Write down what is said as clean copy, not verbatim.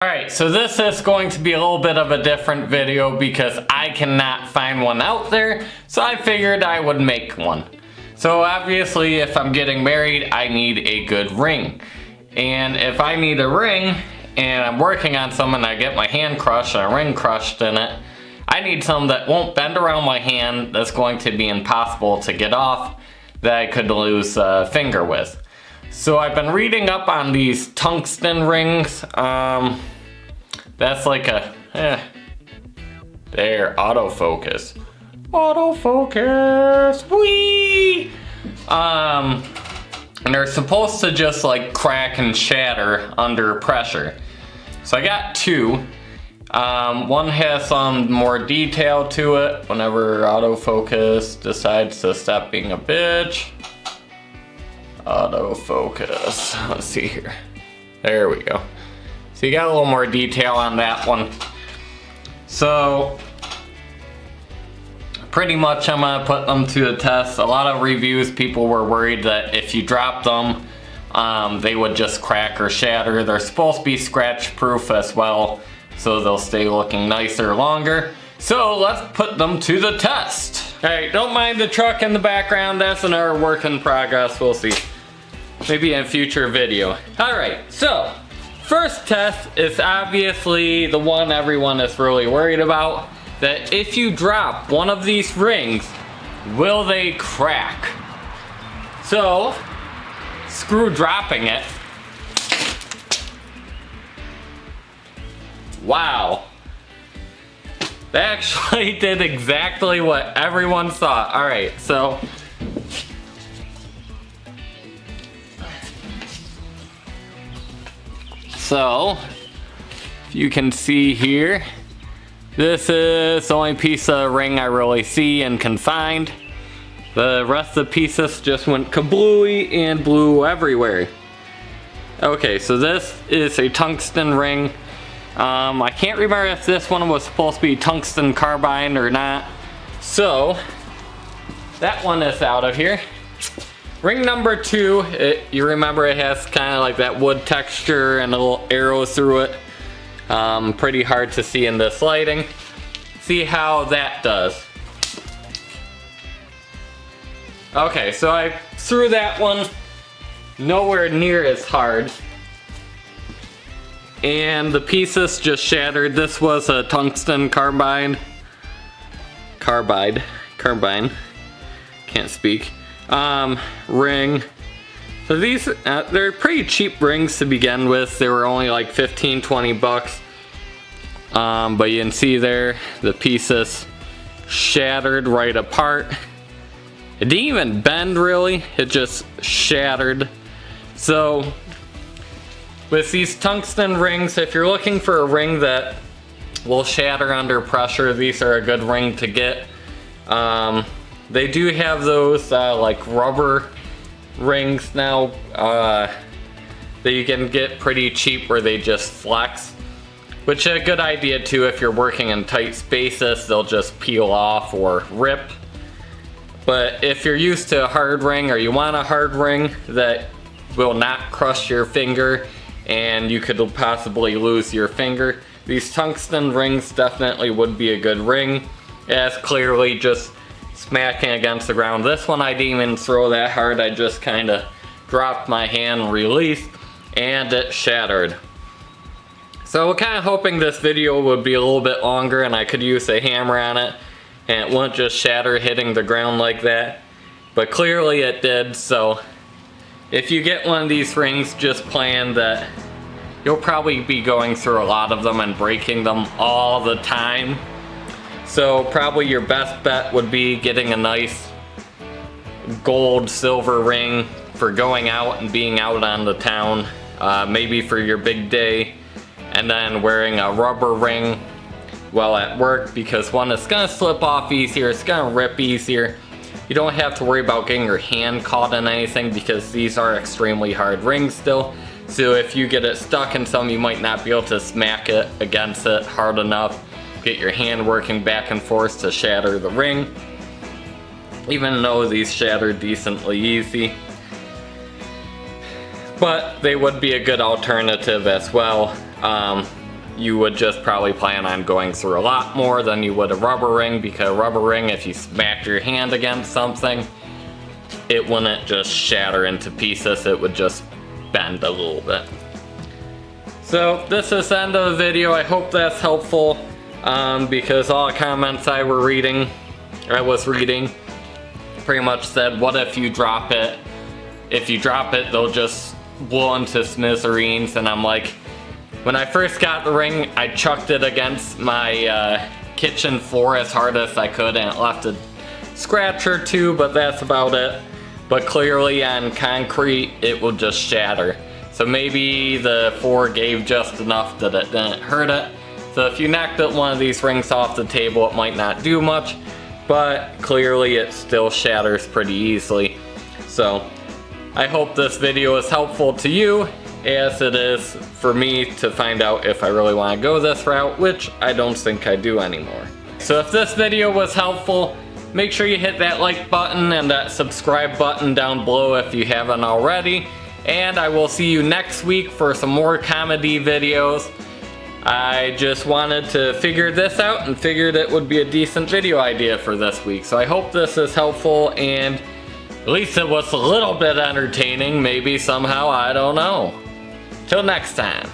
Alright, so this is going to be a little bit of a different video because I cannot find one out there, so I figured I would make one. So obviously if I'm getting married, I need a good ring. And if I need a ring, and I'm working on some and I get my hand crushed and a ring crushed in it, I need some that won't bend around my hand, that's going to be impossible to get off, that I could lose a finger with. So I've been reading up on these tungsten rings. That's like a, there, autofocus. Autofocus, whee! And they're supposed to just like crack and shatter under pressure. So I got two. One has some more detail to it whenever autofocus decides to stop being a bitch. Autofocus, let's see here. There we go. So you got a little more detail on that one. So pretty much I'm gonna put them to the test. A lot of reviews, people were worried that if you dropped them, they would just crack or shatter. They're supposed to be scratch proof as well, so they'll stay looking nicer longer. So let's put them to the test. Alright, don't mind the truck in the background, that's another work in progress, we'll see. Maybe in a future video. Alright, so first test is obviously the one everyone is really worried about. That if you drop one of these rings, will they crack? So, screw dropping it. Wow. That actually did exactly what everyone thought. Alright, so if you can see here, this is the only piece of ring I really see and can find. The rest of the pieces just went kablooey and blew everywhere. Okay, so this is a tungsten ring. I can't remember if this one was supposed to be tungsten carbide or not. So, that one is out of here. Ring number 2, you remember it has kind of like that wood texture and a little arrow through it. Pretty hard to see in this lighting. See how that does. Okay, so I threw that one nowhere near as hard. And the pieces just shattered. This was a tungsten carbide. Carbine. Can't speak. Ring. So these, they're pretty cheap rings to begin with. They were only like 15-20 bucks. But you can see there, the pieces shattered right apart. It didn't even bend really, it just shattered. So, with these tungsten rings, if you're looking for a ring that will shatter under pressure, these are a good ring to get. They do have those like rubber rings now that you can get pretty cheap where they just flex, which is a good idea too. If you're working in tight spaces, they'll just peel off or rip. But if you're used to a hard ring, or you want a hard ring that will not crush your finger and you could possibly lose your finger, these tungsten rings definitely would be a good ring. As clearly just smacking against the ground. This one I didn't even throw that hard, I just kind of dropped my hand and released, and it shattered. So we're kind of hoping this video would be a little bit longer and I could use a hammer on it and it wouldn't just shatter hitting the ground like that. But clearly it did, so if you get one of these rings, just plan that you'll probably be going through a lot of them and breaking them all the time. So probably your best bet would be getting a nice gold, silver ring for going out and being out on the town, maybe for your big day, and then wearing a rubber ring while at work, because one, it's gonna slip off easier, it's gonna rip easier. You don't have to worry about getting your hand caught in anything because these are extremely hard rings still. So if you get it stuck in some, you might not be able to smack it against it hard enough. Get your hand working back and forth to shatter the ring. Even though these shatter decently easy. But they would be a good alternative as well. you would just probably plan on going through a lot more than you would a rubber ring, because a rubber ring, if you smacked your hand against something, it wouldn't just shatter into pieces, it would just bend a little bit. So this is the end of the video. I hope that's helpful, because all the comments I was reading pretty much said, what if you drop it? If you drop it, they'll just blow into smithereens. And I'm like, when I first got the ring, I chucked it against my kitchen floor as hard as I could, and it left a scratch or two, but that's about it. But clearly on concrete, it will just shatter. So maybe the 4 gave just enough that it didn't hurt it. So if you knocked one of these rings off the table, it might not do much, but clearly it still shatters pretty easily. So I hope this video is helpful to you, as it is for me to find out if I really want to go this route, which I don't think I do anymore. So if this video was helpful, make sure you hit that like button and that subscribe button down below if you haven't already. And I will see you next week for some more comedy videos. I just wanted to figure this out and figured it would be a decent video idea for this week. So I hope this is helpful, and at least it was a little bit entertaining, maybe somehow, I don't know. Till next time.